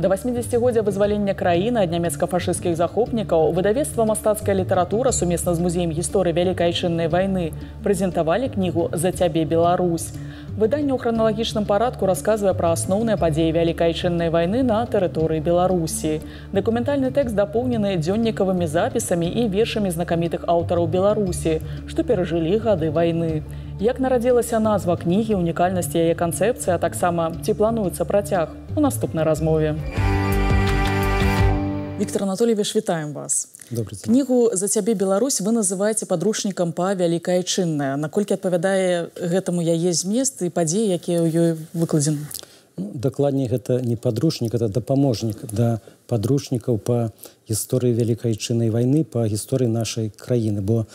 Да 80-годдзя вызвалення краіны ад нямецка-фашысцкіх захопнікаў выдавецтва «Мастацкая літаратура» сумесна з музеем гісторыі Вялікай Айчыннай вайны прэзентавалі кнігу «За цябе, Беларусь». Выданне ў храналагічным парадку расказвае пра асноўныя падзеі Вялікай Айчыннай вайны на тэрыторыі Беларусі. Дакументальны тэкст дапоўнены дзённікавымі запісамі і вершамі знакамітых аўтараў Беларусі, што перажылі гады вайны. Як нарадзілася назва кнігі, унікальнасць яе канцэпцыі, а таксама ці плануецца працяг у наступнай размове. Віктор Анатольевич, вітаем вас. Добрый день. Кнігу «За цябе, Беларусь» вы называеце падручнікам па Вялікай Айчыннай. Наколькі адпавядае гэтаму яе змест і падзеі, якія ў ёй выкладзены? Дакладней, гэта не падручнік, это дапаможнік да падручнікаў па гісторыі Вялікай Айчыннай вайны, па гісторыі нашай краіны. Бо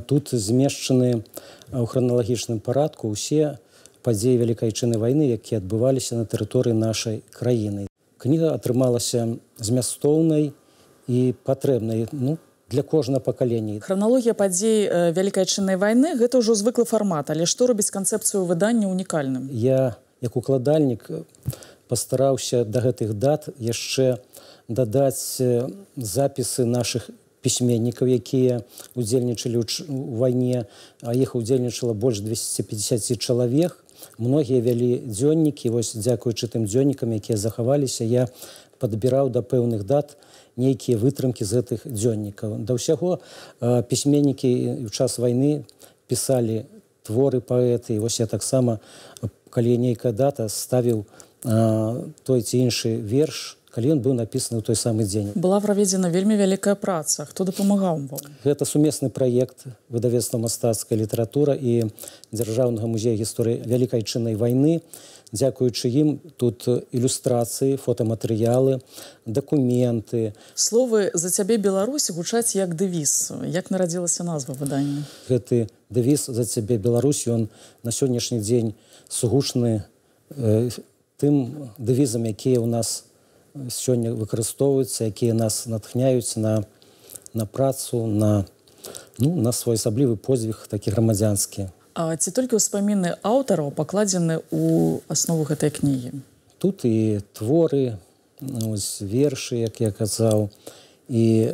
тут змешчаны ў храналагічным парадку ўсе падзеі Вялікай Айчыннай вайны, якія адбываліся на тэрыторыі нашай краіны. Кніга атрымалася змястоўнай і патрэбнай для кожнага пакалення. Храналогія падзей Вялікай Айчыннай вайны – гэта ўжо звыклы фармат, але што робіць канцэпцыю выдання унікальным? Я, як укладальнік, пастараўся да гэтых дат яшчэ дадаць запісы нашых пісьменнікаў, якія удзельнічалі ў вайне, а іх удзельнічала больш 250 чалавек. Многія вялі дзённікі, вось дзякуючы тым дзённікам, якія захаваліся, я падбіраў да пэўных дат нейкія вытрымкі з гэтых дзённікаў. Да ўсяго пісьменнікі ў час вайны пісалі творы паэты, і вось я таксама, калі нейкая дата, ставіў той ці іншы верш, калі ён быў напісаны ў той самы дзень. Была праведзена вельмі вялікая праца. Хто дапамагаў вам? Гэта сумесны праект выдавецтва «Мастацкая літаратура» і Дзяржаўнага музея гісторыі Вялікай Айчыннай вайны. Дзякуючы ім тут ілюстрацыі, фотаматэрыялы, дакументы. Словы «За цябе, Беларусь» гучаць як дэвіз. Як нарадзілася назва выдання? Гэты дэвіз «За цябе, Беларусь», ён на сённяшні дзень сугучны тым дэвізам, якія ў нас сёння выкарыстоўваюцца, якія нас натхняюць на працу, на своеасаблівы подзвіг такі грамадзянскі. А ці толькі ўспаміны аўтараў пакладзены ў аснову гэтай кнігі? Тут і творы, вершы, як я казаў, і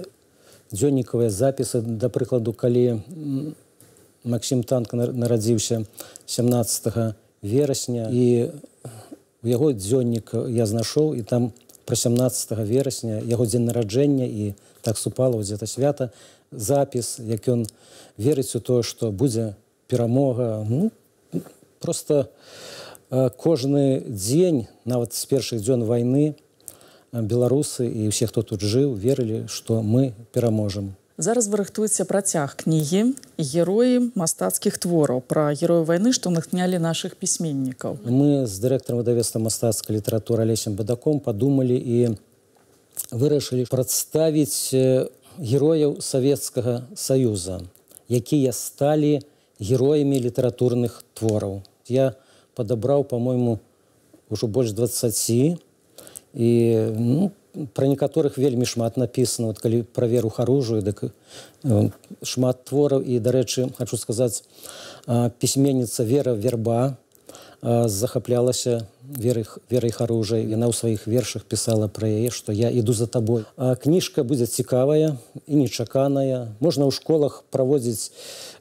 дзённікавыя запісы. Да прыкладу, калі Максім Танка нарадзіўся 17 верасня, і у яго дзённік я знайшоў, і там пра 17 верасня, яго дзень нараджэння, і так супала дзе-то свята, запіс, як ён верыць у тое, што будзе перамога. Просто кожны дзень, нават з першых дзён вайны, беларусы і ўсе, хто тут жыў, верылі, што мы пераможам. Зараз вы рыхтуеце працяг кнігі «Героі мастацкіх твораў» пра герояў вайны, што натхнялі нашых пісьменнікаў. Мы з дырэктарам выдавецтва «Мастацкая літаратура» Алесем Бадаком падумалі і вырашылі прадставіць герояў Савецкага Саюза, якія сталі героямі літаратурных твораў. Я падабраў, па-мойму, ужо больш 20, і пра некаторых вельмі шмат напісана. Калі пра Веру Харужую, дык шмат твораў. І, дарэчы, хочу сказаць, пісьменніца Вера Верба захаплялася Верай Харужай. Яна ў сваіх вершах пісала пра яе, што я іду за табой. Кніжка будзе цікавая і нечаканая. Можна ў школах праводзіць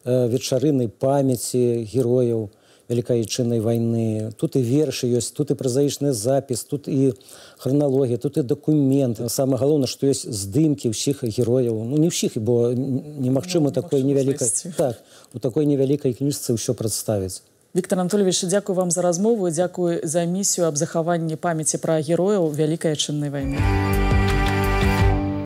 вечарыны памяці герояў Вялікай Айчыннай вайны. Тут і вершы ёсць, тут і празаічны запіс, тут і храналогія, тут і дакумент. Самае галоўнае, што ёсць здымкі ўсіх герояў. Не ўсіх, бо немагчыма такой невялікай... Так, у такой невялікай кніжцы ўсё прадставіць. Віктор Анатольевич, дзякую вам за размову, дзякую за місію аб захаванні памяці пра герояў Вялікай Айчыннай вайны.